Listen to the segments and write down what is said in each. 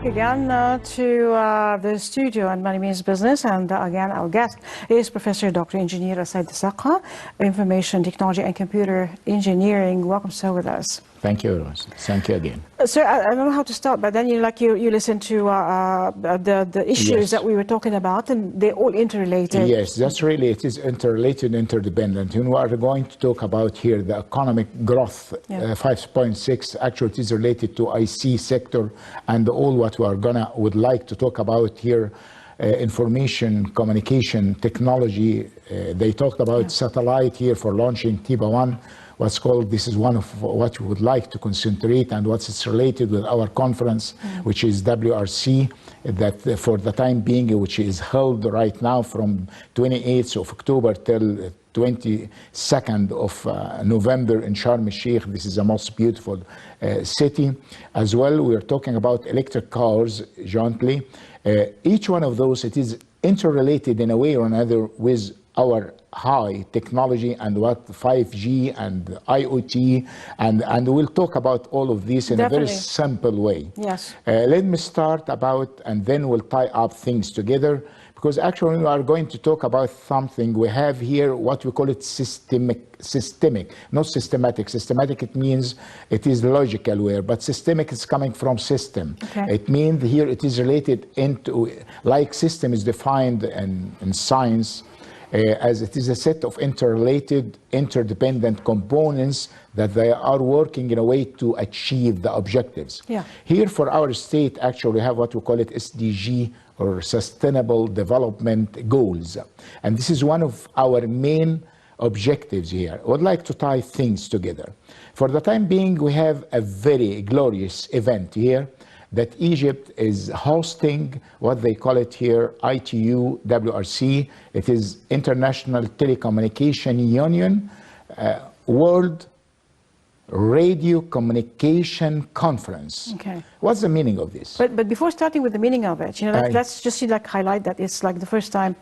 back again to the studio on Money Means Business, and again our guest is Professor Dr. Engineer السقا, Information Technology and Computer Engineering. Welcome, sir, with us. Thank you very much. Thank you again. Sir, I don't know how to start, but then you listen to the issues that we were talking about, and they're all interrelated. Yes, that's really, it is interrelated, interdependent. And we are going to talk about here the economic growth, 5.6. Actually, it is related to IC sector and all what we are would like to talk about here. Information, communication, technology. They talked about satellite here for launching TIBA-1. What's called, this is one of what we would like to concentrate and what's related with our conference, which is WRC, that for the time being, which is held right now from 28th of October till 22nd of November in Sharm el-Sheikh. This is the most beautiful city. As well, we're talking about electric cars jointly. Each one of those, it is interrelated in a way or another with our high technology and what 5G and IoT, and we'll talk about all of this in a very simple way. Yes. Let me start about, and then we'll tie up things together, because actually we are going to talk about something we have here, what we call it systemic, not systematic. Systematic, it means it is logical way, but systemic is coming from system. Okay. It means here it is related into, like system is defined in science, as it is a set of interrelated, interdependent components that they are working in a way to achieve the objectives. Yeah. Here for our state, actually, we have what we call it SDG, or Sustainable Development Goals. And this is one of our main objectives here. I would like to tie things together. For the time being, we have a very glorious event here that Egypt is hosting, what they call it here, ITU WRC. It is International Telecommunication Union, World Radiocommunication Conference. Okay. What's the meaning of this? But before starting with the meaning of it, let's just highlight that it's like the first time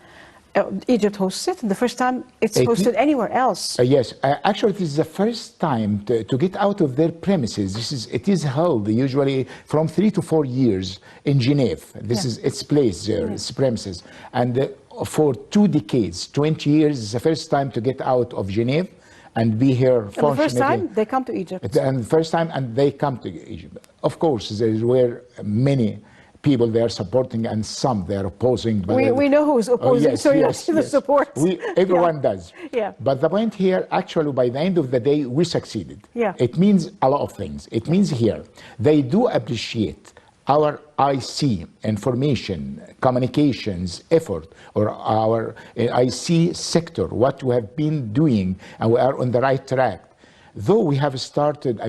Egypt hosts it, and the first time it's hosted anywhere else. Yes, actually it is the first time to get out of their premises. It is held usually from 3 to 4 years in Geneva. This is its place there, its premises. And for 2 decades, 20 years, it's the first time to get out of Geneva and be here. And the first time they come to Egypt. And the first time, and they come to Egypt. Of course, there were many people they are supporting and some they are opposing. But we know who's opposing, the support. Everyone does. Yeah. But the point here, actually, by the end of the day, we succeeded. Yeah. It means a lot of things. It means here, they do appreciate our IC, information, communications effort, or our IC sector, what we have been doing, and we are on the right track. Though we have started,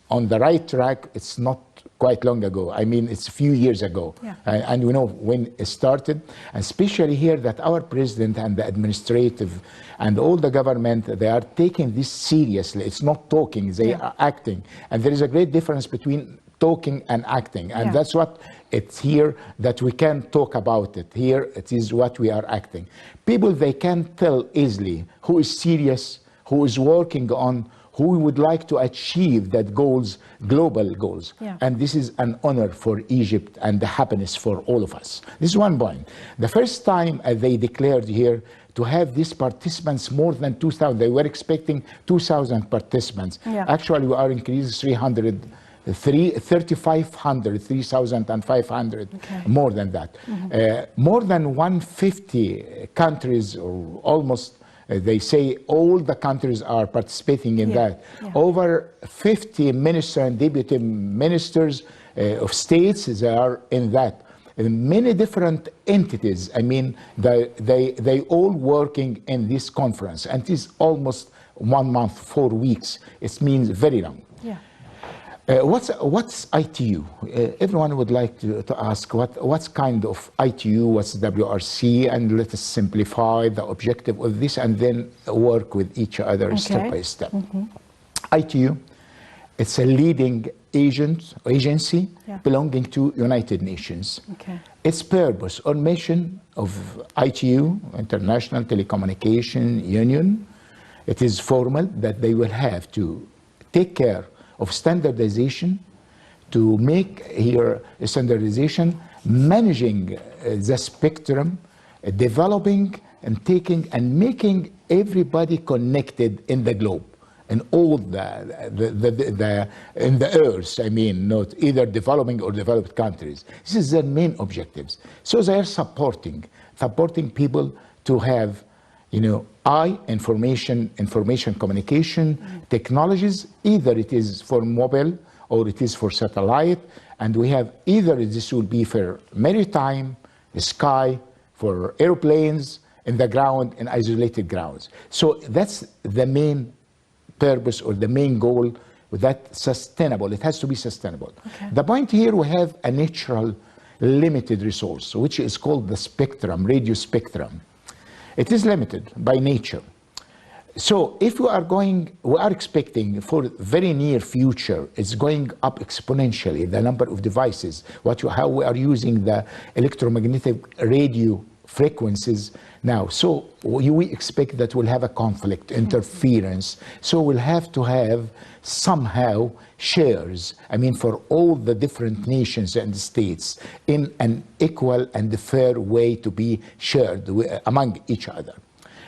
on the right track, it's not quite long ago. It's a few years ago. Yeah. And we know when it started, especially here that our president and the administrative and all the government, they are taking this seriously. It's not talking, they are acting. And there is a great difference between talking and acting. And that's what it's here that we can talk about it. Here it is what we are acting. People, they can tell easily who is serious, who is working on, who would like to achieve that goals, global goals. Yeah. And this is an honor for Egypt and the happiness for all of us. This is one point. The first time they declared here to have these participants more than 2,000. They were expecting 2,000 participants. Yeah. Actually, we are increased 3,500, 3,500, more than that. More than 150 countries, or almost, they say all the countries are participating in that. Yeah. Over 50 ministers and deputy ministers of states, they are in that. Many different entities, they all working in this conference. And it is almost 1 month, 4 weeks. It means very long. Yeah. What's ITU? Everyone would like to ask what's kind of ITU, what's WRC, and let us simplify the objective of this and then work with each other step by step. ITU, it's a leading agency belonging to United Nations. Its purpose or mission of ITU, International Telecommunication Union, it is formal that they will have to take care of standardization, to make here a standardization, managing the spectrum, developing and taking and making everybody connected in the globe, in all in the earth, I mean, not either developing or developed countries. This is their main objectives. So they are supporting people to have, information communication technologies, either it is for mobile or it is for satellite, and we have either this will be for maritime, sky, for airplanes, in the ground, in isolated grounds. So that's the main purpose or the main goal, that sustainable. It has to be sustainable. Okay. The point here, we have a natural limited resource, which is called the spectrum, radio spectrum. It is limited by nature. So if we are expecting for very near future, it's going up exponentially, the number of devices, how we are using the electromagnetic radio frequencies now. So we expect that we'll have a conflict, interference. So we'll have to have somehow shares, for all the different nations and states in an equal and fair way to be shared among each other.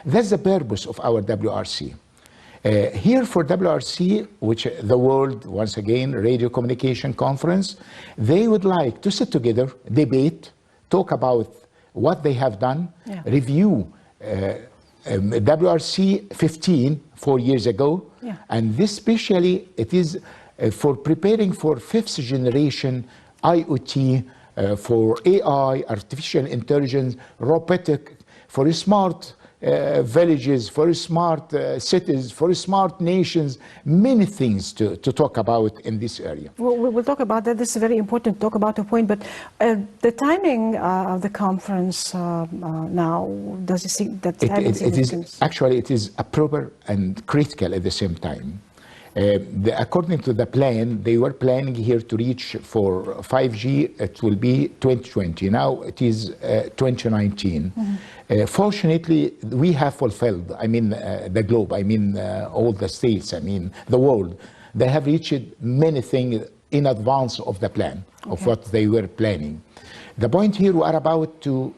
That's the purpose of our WRC. Here for WRC, which the World, once again, Radiocommunication Conference, they would like to sit together, debate, talk about what they have done, review WRC 15 4 years ago, and this especially it is for preparing for 5th generation IoT, for AI, artificial intelligence, robotic, for smart villages, for smart cities, for smart nations, many things to talk about in this area. We'll talk about that. This is very important to talk about the point, but the timing of the conference now, does it seem that it is actually it is proper and critical at the same time. According to the plan, they were planning here to reach for 5G, it will be 2020. Now it is 2019. Fortunately, we have fulfilled, the globe, all the states, the world. They have reached many things in advance of the plan, of what they were planning. The point here, we are about to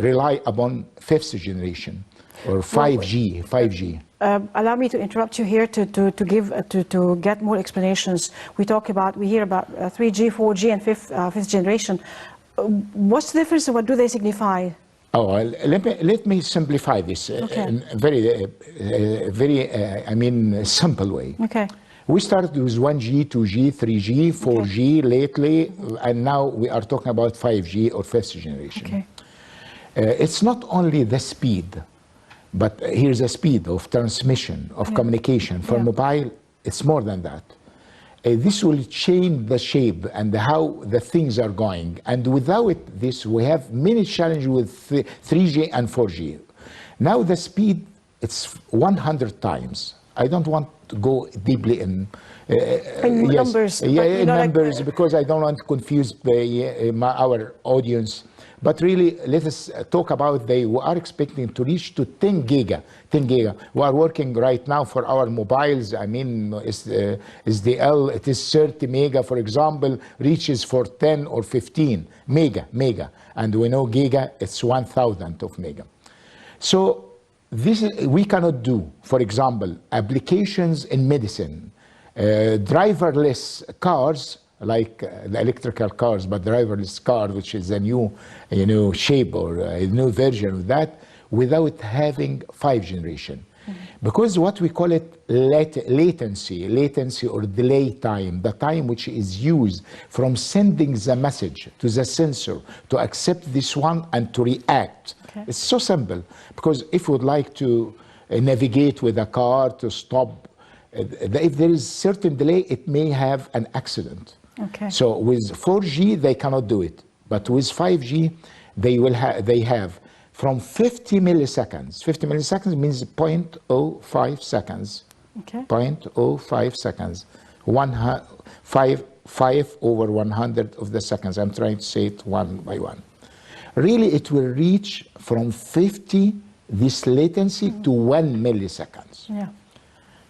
rely upon 5th generation, or 5G. Allow me to interrupt you here to get more explanations. We hear about 3G, 4G, and 5th generation. What's the difference? What do they signify? Oh, let me simplify this in a very simple way. Okay. We started with 1G, 2G, 3G, 4G lately, and now we are talking about 5G or 5th generation. Okay. It's not only the speed, but here's the speed of transmission, of communication. For mobile, it's more than that. This will change the shape and how the things are going. And without this, we have many challenges with 3G and 4G. Now the speed, it's 100 times. I don't want to go deeply in numbers. Numbers, because I don't want to confuse our audience. But really, let us talk about we are expecting to reach to 10 giga. We are working right now for our mobiles. SDL, it is 30 mega, for example, reaches for 10 or 15 mega. And we know giga, it's 1,000 of mega. So this we cannot do, for example, applications in medicine, driverless cars, like the electrical cars, but driverless car, which is a new, shape or a new version of that, without having 5th generation. Because what we call it latency or delay time, the time which is used from sending the message to the sensor to accept this one and to react. It's so simple, because if you would like to navigate with a car to stop, if there is certain delay, it may have an accident. So with 4G, they cannot do it. But with 5G, they have from 50 milliseconds. 50 milliseconds means 0.05 seconds. 0.05 seconds. 5 over 100 of the seconds. I'm trying to say it one by one. Really, it will reach from 50, this latency, to 1 milliseconds.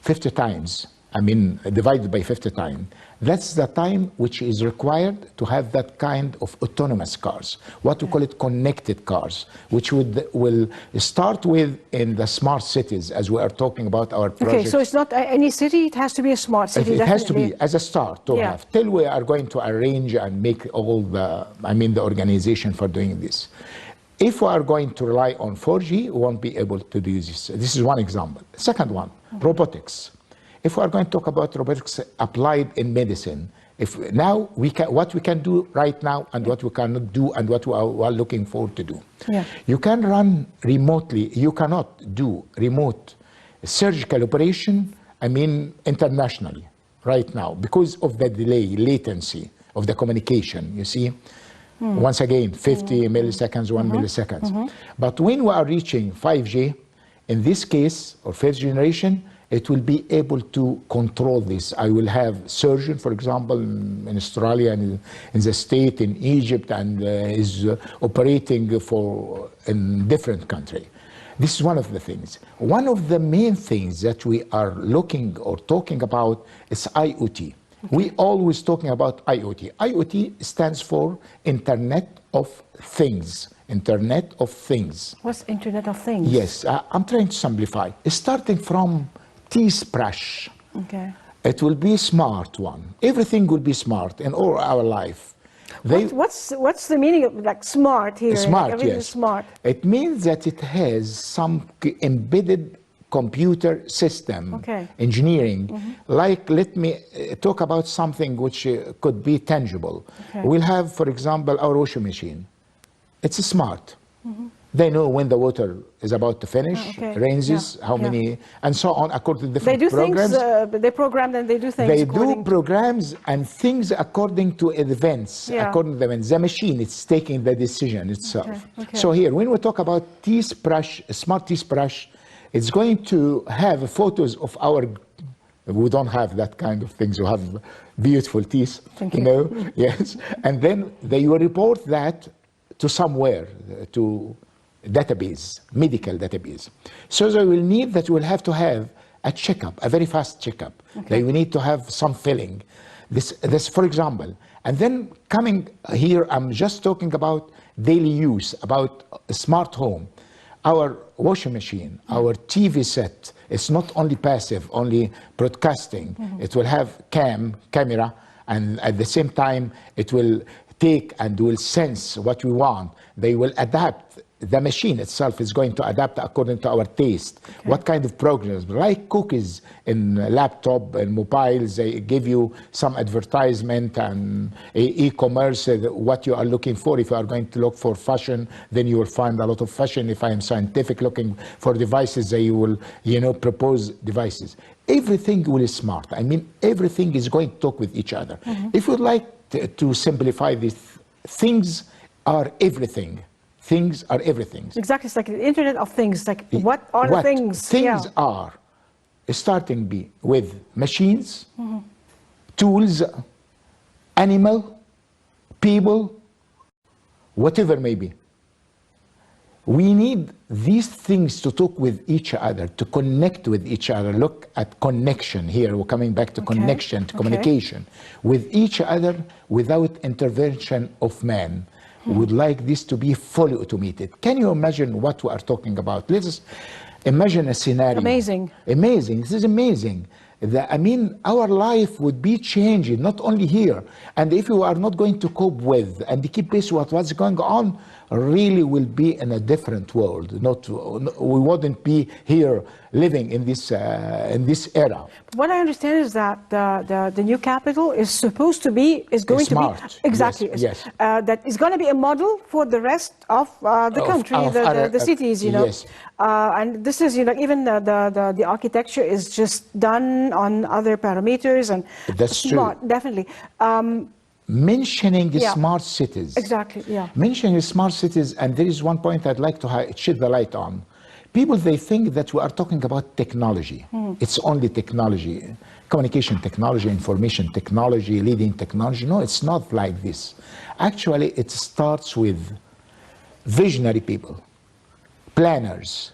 50 times. Divided by 50 times. That's the time which is required to have that kind of autonomous cars, what we call it connected cars, which will start with in the smart cities, as we are talking about our project. Okay, so it's not any city, it has to be a smart city. It has to be as a start to have, till we are going to arrange and make all the, the organization for doing this. If we are going to rely on 4G, we won't be able to do this. This is one example. Second one, robotics. If we are going to talk about robotics applied in medicine, now what we can do right now and what we cannot do and what we are looking forward to do. Yeah. You can run remotely. You cannot do remote surgical operation, internationally right now because of the delay, latency of the communication, you see. Once again, 50 milliseconds, 1 millisecond. But when we are reaching 5G, in this case, or first generation, it will be able to control this. I will have surgeon, for example, in Australia and in the state, in Egypt, and is operating in different country. This is one of the things. One of the main things that we are looking or talking about is IoT. We always talking about IoT. IoT stands for Internet of Things. Internet of Things. What's Internet of Things? Yes, I'm trying to simplify. Starting from toothbrush. Okay. It will be smart one. Everything will be smart in all our life. What's the meaning of like smart here? Smart, everything yes. Is smart. It means that it has some embedded computer system, engineering. Like, let me talk about something which could be tangible. We'll have, for example, our washing machine. It's smart. They know when the water is about to finish, rains, how many, and so on, according to different programs. They do things, they program and they do things. They do programs and things according to events, according to the events. The machine is taking the decision itself. So here, when we talk about toothbrush, smart toothbrush, it's going to have photos of our, we don't have that kind of things, we have beautiful teeth, you know, yes. And then they will report that to somewhere, to database, medical database. So they will need that we'll have to have a checkup, a very fast checkup. They will need to have some filling. This, for example, and then coming here, I'm just talking about daily use, about a smart home. Our washing machine, our TV set, it's not only passive, only broadcasting. It will have camera, and at the same time, it will take and will sense what we want. They will adapt. The machine itself is going to adapt according to our taste. What kind of programs, like cookies in laptop and mobiles, they give you some advertisement and e-commerce, what you are looking for. If you are going to look for fashion, then you will find a lot of fashion. If I am scientific looking for devices, they will, propose devices. Everything will be smart. Everything is going to talk with each other. If you'd like to simplify this, things are everything. Things are everything. Exactly, it's like the Internet of Things. Like, what are the things? Things are starting with machines, tools, animal, people, whatever may be. We need these things to talk with each other, to connect with each other. Look at connection here. We're coming back to connection, to communication with each other without intervention of man. We would like this to be fully automated. Can you imagine what we are talking about? Let us imagine a scenario. Amazing. Amazing. This is amazing. Our life would be changing, not only here. And if you are not going to cope with and keep pace with what's going on, really will be in a different world. We wouldn't be here living in this era. What I understand is that the new capital is going to be exactly yes. That is going to be a model for the rest of the country, the cities, Yes. And this is even the architecture is just done on other parameters, and that's smart, true. Definitely. Mentioning smart cities. Exactly, yeah. Mentioning smart cities, and there is one point I'd like to shed the light on. People, they think that we are talking about technology. It's only technology, communication technology, information technology, leading technology. No, it's not like this. Actually, it starts with visionary people, planners.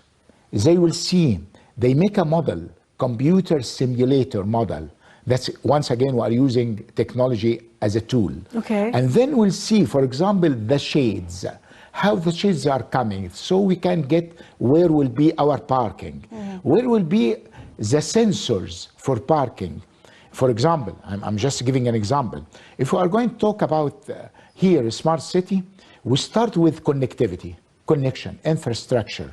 They will see, they make a model, computer simulator model. That's, once again, we are using technology as a tool. Okay. And then we'll see, for example, the shades, how the shades are coming, so we can get where will be our parking, where will be the sensors for parking. For example, I'm just giving an example. If we are going to talk about here, a smart city, we start with connectivity, connection, infrastructure.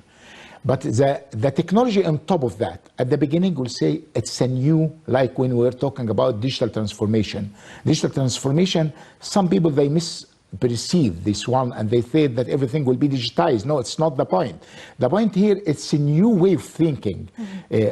But the technology on top of that, at the beginning we'll say it's a new, like when we're talking about digital transformation. Digital transformation, some people, they misperceive this one and they say that everything will be digitized. No, it's not the point. The point here, it's a new way of thinking.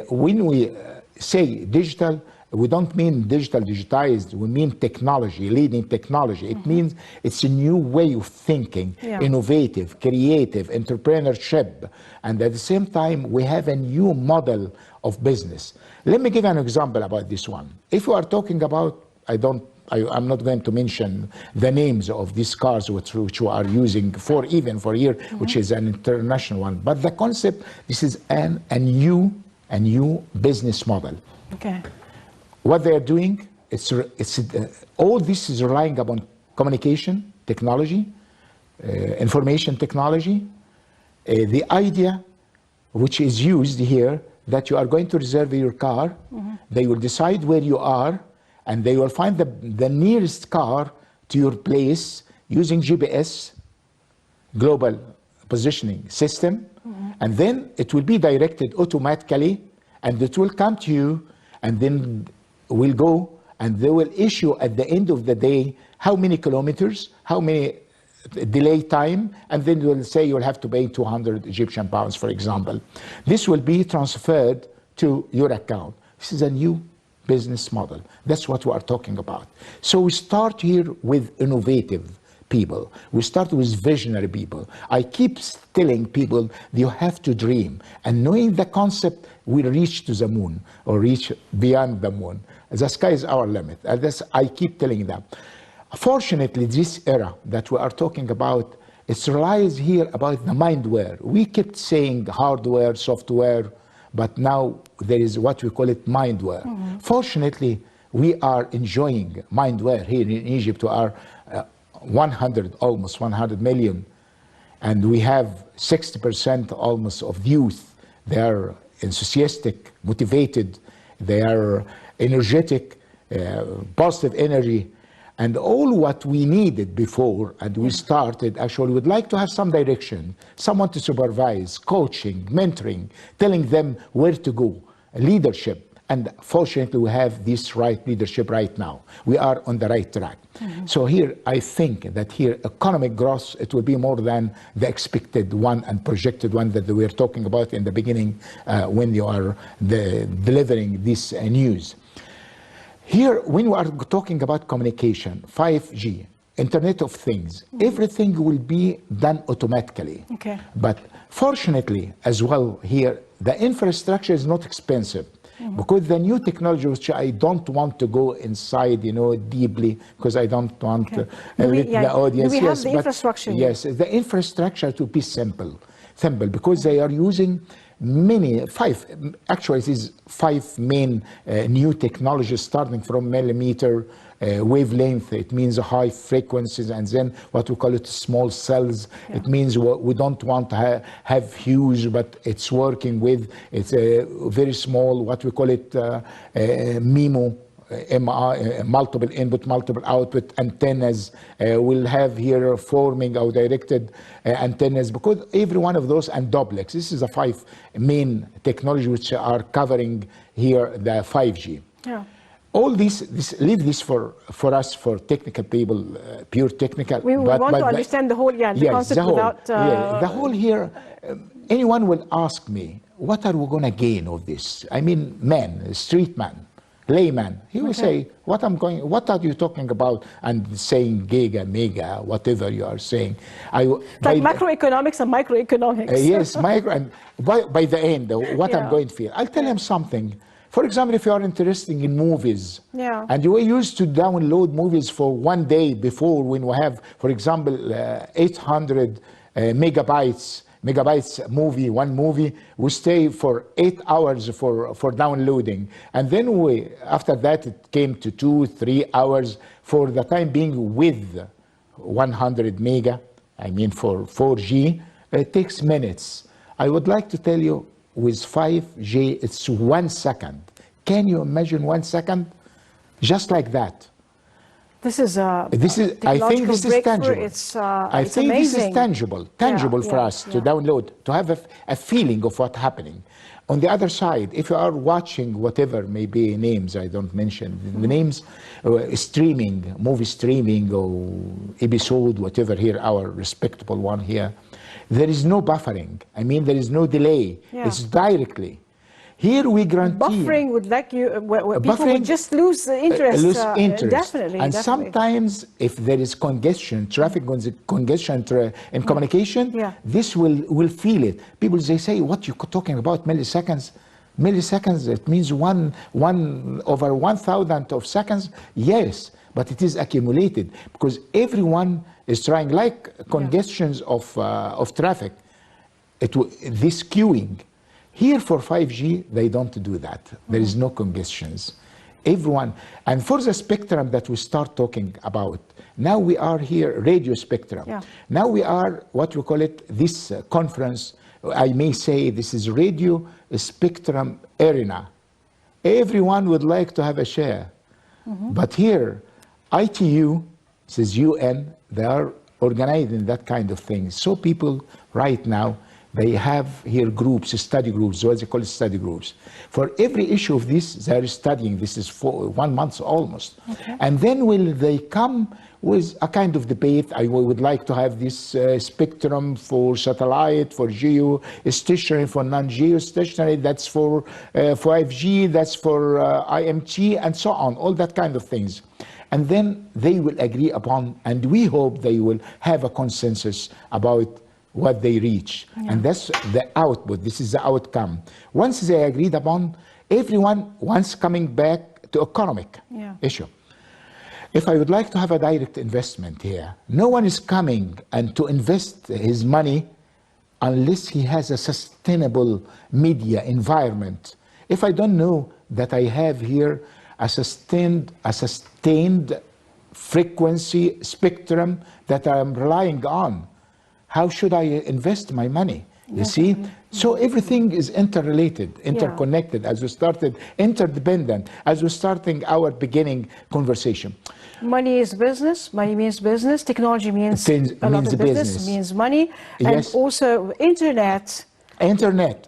When we say digital, we don't mean digital digitized, we mean technology, leading technology. It means it's a new way of thinking, innovative, creative, entrepreneurship. And at the same time, we have a new model of business. Let me give an example about this one. If we are talking about, I'm not going to mention the names of these cars which we are using for here, which is an international one. But the concept, this is a new business model. Okay. What they are doing, all this is relying upon communication technology, information technology. The idea which is used here, that you are going to reserve your car, they will decide where you are, and they will find the nearest car to your place using GPS, global positioning system, and then it will be directed automatically, and it will come to you, and then will go, and they will issue at the end of the day how many kilometers, how many delay time, and then they will say you'll have to pay 200 Egyptian pounds, for example. This will be transferred to your account. This is a new business model. That's what we are talking about. So we start here with innovative people. We start with visionary people. I keep telling people you have to dream, and knowing the concept will reach to the moon or reach beyond the moon. The sky is our limit. I keep telling them. Fortunately, this era that we are talking about, it relies here about the mindware. We kept saying hardware, software, but now there is what we call it mindware. Fortunately, we are enjoying mindware here in Egypt. We are almost 100 million, and we have 60% almost of youth. They are enthusiastic, motivated, they are energetic, positive energy, and all what we needed before, and we started, actually, would like to have some direction, someone to supervise, coaching, mentoring, telling them where to go, leadership. And fortunately, we have this right leadership right now. We are on the right track. So here, I think that here, economic growth, it will be more than the expected one and projected one that we were talking about in the beginning when you are delivering this news. Here, when we are talking about communication, 5G, Internet of Things, everything will be done automatically. Okay. But fortunately, as well here, the infrastructure is not expensive. Because the new technology, which I don't want to go inside, deeply, because I don't want the audience. We have the infrastructure. Yes, the infrastructure to be simple, because they are using five main new technologies, starting from millimeter wavelength. It means high frequencies, and then what we call it small cells. It means we don't want to have huge, but it's working with, it's a very small, what we call it MIMO, multiple input, multiple output antennas. We'll have here forming or directed antennas, because every one of those, and duplex. This is the five main technologies which are covering here the 5G. Yeah. All leave this for us, for technical people, pure technical. We want to understand the whole, the concept without... the whole here, anyone will ask me, what are we going to gain of this? I mean, man, street man, layman, he will say, what are you talking about? And saying giga, mega, whatever you are saying. Like macroeconomics and microeconomics. Yes, micro, and by the end, what I'm going to feel. I'll tell him something. For example, if you are interested in movies, and you were used to download movies for one day before, when we have, for example, 800 megabytes megabytes movie, one movie, we stay for 8 hours for downloading. And then after that, it came to 2-3 hours for the time being with 100 mega, I mean for 4G, it takes minutes. I would like to tell you, with 5G, it's 1 second. Can you imagine 1 second? Just like that. This is a I think this is tangible. It's amazing. This is tangible for us to download, to have a feeling of what's happening. On the other side, if you are watching whatever, maybe names, I don't mention the names, streaming, movie streaming or episode, whatever here, our respectable one here, there is no buffering. I mean, there is no delay. It's directly. Here we guarantee. Buffering would like you, people would just lose the interest. Definitely. And sometimes if there is congestion, traffic congestion in communication, this will feel it. People, they say, what you talking about milliseconds? Milliseconds, it means one over 1,000 of seconds. Yes, but it is accumulated because everyone is trying, like congestions of traffic, this queuing. Here for 5G, they don't do that. There is no congestions. Everyone, and for the spectrum that we start talking about, now we are here, radio spectrum. Now we are, what we call it, this conference, I may say this is radio spectrum arena. Everyone would like to have a share. But here, ITU, this is UN, they are organizing that kind of thing. So people right now, they have here groups, study groups, what they call study groups. For every issue of this, they are studying. This is for 1 month almost. And then will they come with a kind of debate? I would like to have this spectrum for satellite, for geo-stationary, for non-geostationary, that's for 5G, that's for IMT, and so on, all that kind of things. And then they will agree upon, and we hope they will have a consensus about what they reach. And that's the output. This is the outcome. Once they agreed upon, everyone wants coming back to economic issue. If I would like to have a direct investment here, no one is coming and to invest his money unless he has a sustainable media environment. If I don't know that I have here a sustained frequency spectrum that I'm relying on, how should I invest my money? You see? So everything is interrelated, interconnected, as we started, interdependent, as we're starting our beginning conversation. Money is business, money means business, technology means a lot of business, means money, and also internet. Internet.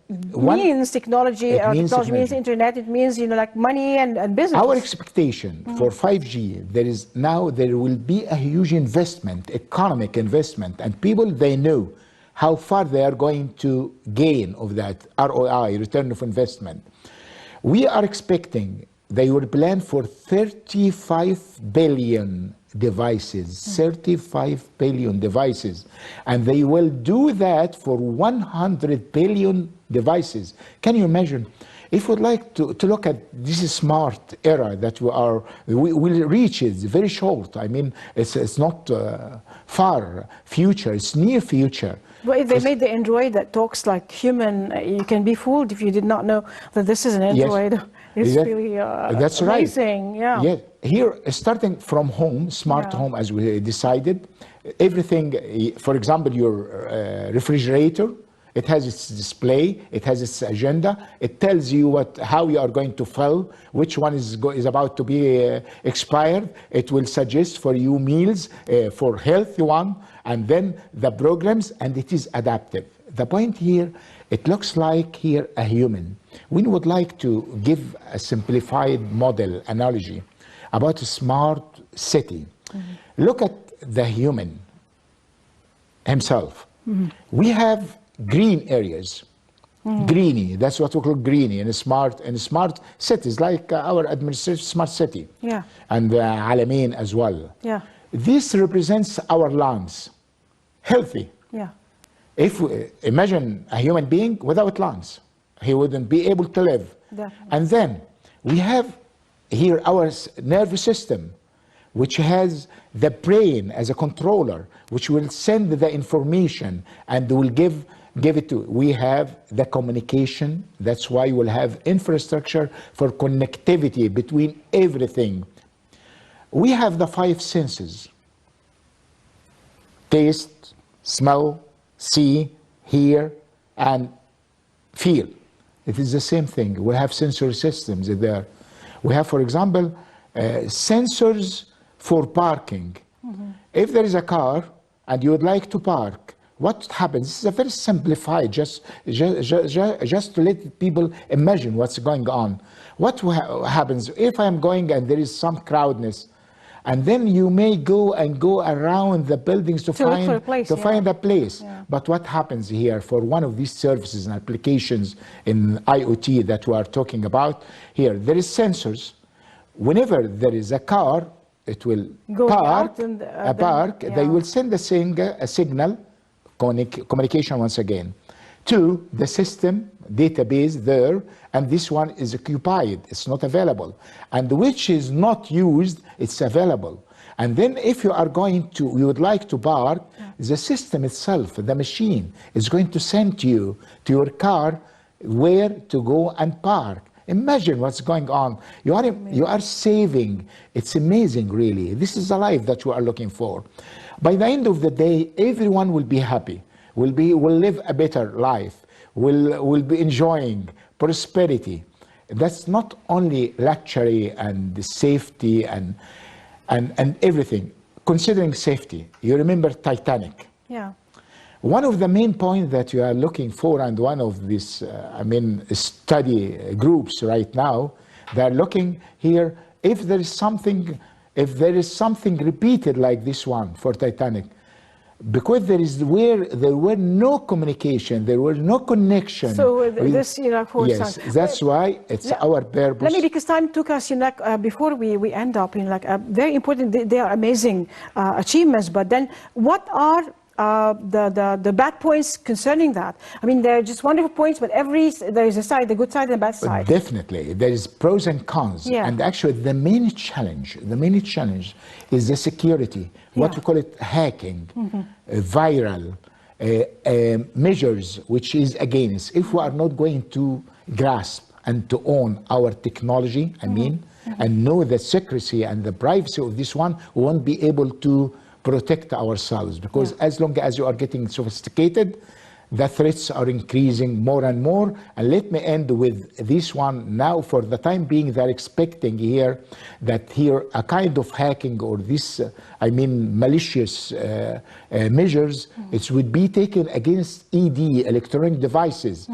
Means technology, technology means internet, it means, like money and business. Our expectation for 5G, there will be a huge investment, economic investment, and people, they know how far they are going to gain of that ROI, return of investment. We are expecting they will plan for 35 billion devices, 35 billion devices, and they will do that for 100 billion devices. Can you imagine? If we'd like to look at this smart era that we will reach, it's very short. I mean, it's not far future, it's near future. Well, if they made the Android that talks like human, you can be fooled if you did not know that this is an Android. It's really that's amazing. Right. Yeah. Here, starting from home, smart home, as we decided, everything, for example, your refrigerator, it has its display, it has its agenda, it tells you how you are going to fill, which one is about to be expired. It will suggest for you meals for healthy one, and then the programs, and it is adaptive. The point here, it looks like here a human. We would like to give a simplified model analogy about a smart city. Look at the human himself. We have green areas, greeny. That's what we call greeny in smart cities, like our administrative smart city, and Alamein as well. This represents our lungs, healthy. If we imagine a human being without lungs, he wouldn't be able to live. And then we have here our nervous system. which has the brain as a controller, which will send the information and will give it to. We have the communication. That's why we'll have infrastructure for connectivity between everything. We have the 5 senses: taste, smell, see, hear, and feel. It is the same thing. We have sensory systems there. We have, for example, sensors for parking. If there is a car and you would like to park, what happens? This is a very simplified, just to let people imagine what's going on. What happens if I'm going and there is some crowdness, and then you may go around the buildings to find a place. Yeah. But what happens here for one of these services and applications in IoT that we are talking about here? There is sensors. Whenever there is a car, it will park. They will send a signal, communication once again, to the system database there, and this one is occupied, it's not available, and which is not used, it's available. And then if you would like to park, the system itself, the machine, is going to send you to your car where to go and park. Imagine what's going on. You are saving. It's amazing, really. This is the life that we are looking for. By the end of the day, everyone will be happy, will live a better life, will be enjoying prosperity. That's not only luxury and safety and everything. Considering safety, you remember Titanic. Yeah. One of the main points that you are looking for, and one of these, study groups right now, they're looking here if there is something repeated like this one for Titanic, because there were no communication, there were no connection. So this, yes, that's why it's our purpose. Let me, because time took us, before we end up in very important. They are amazing achievements, but then what are the bad points concerning that? I mean, they're just wonderful points, but there is a side, the good side and the bad side. Definitely, there is pros and cons. Yeah. And actually, the main challenge is the security. What we call it hacking, viral measures, which is against. If we are not going to grasp and to own our technology, and know the secrecy and the privacy of this one, we won't be able to protect ourselves, because as long as you are getting sophisticated, the threats are increasing more and more. And let me end with this one now. For the time being, they're expecting here a kind of hacking or this, malicious measures, it would be taken against ED, electronic devices.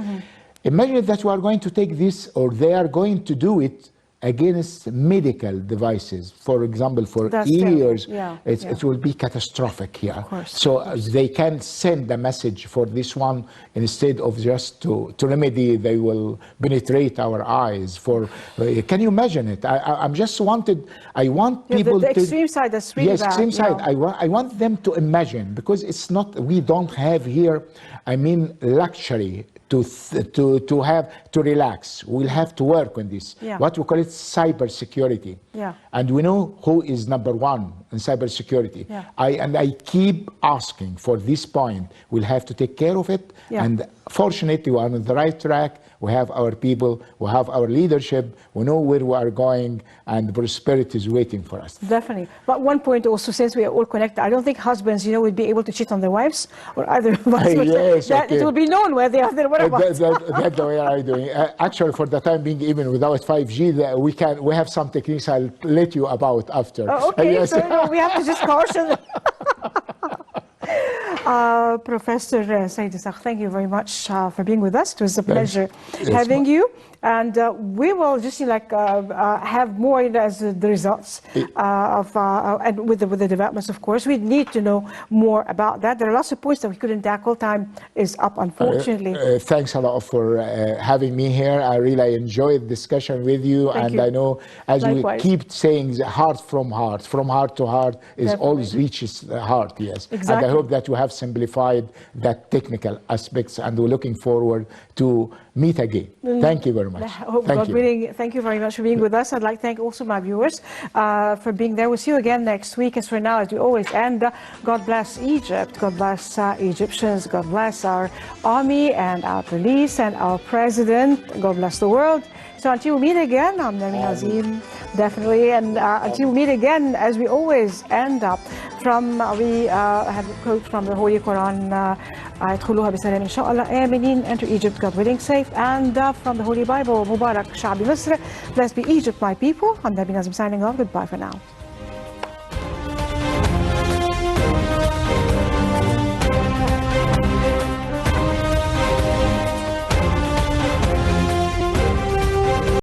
Imagine that we are going to take this, or they are going to do it against medical devices, for example, for ears. It will be catastrophic here. Of course, so they can send a message for this one, instead of just to remedy, they will penetrate our eyes. Can you imagine it? I want people the extreme side, that's really bad. Extreme side. I want them to imagine, because it's not, we don't have here, luxury to relax. We'll have to work on this. What we call it cyber security. And we know who is number one in cyber security. I keep asking for this point. We'll have to take care of it. And fortunately, we are on the right track. We have our people, we have our leadership, we know where we are going, and prosperity is waiting for us. Definitely. But one point also, since we are all connected, I don't think husbands, would be able to cheat on their wives, or either vice versa. It will be known where they are. That's the way I'm doing. Actually, for the time being, even without 5G, we have some techniques I'll let you about after. Okay, so we have to just caution. Professor Said al-Sakka, thank you very much for being with us. It was a pleasure having you. And we will just have more as the results and with the developments, of course. We need to know more about that. There are lots of points that we couldn't tackle. Time is up, unfortunately. Thanks a lot for having me here. I really enjoyed the discussion with you. Thank you. I know, as we keep saying, heart from heart to heart is always reaches the heart, yes. Exactly. And I hope that you have simplified the technical aspects, and we're looking forward to meet again. Thank you very much. Thank you very much for being with us. I'd like to thank also my viewers for being there. We'll see you again next week. As for now, as we always end, God bless Egypt, God bless Egyptians, God bless our army and our police and our president, God bless the world. So until we meet again, I'm Nermin Azim, definitely, and until we meet again, as we always end up, we have a quote from the Holy Quran, ادخلوها بسلام إن شاء الله آمنين, enter Egypt, God willing, safe, and from the Holy Bible, Mubarak, Sha'bi Misr, blessed be Egypt, my people. I'm Nermin Azim signing off, goodbye for now.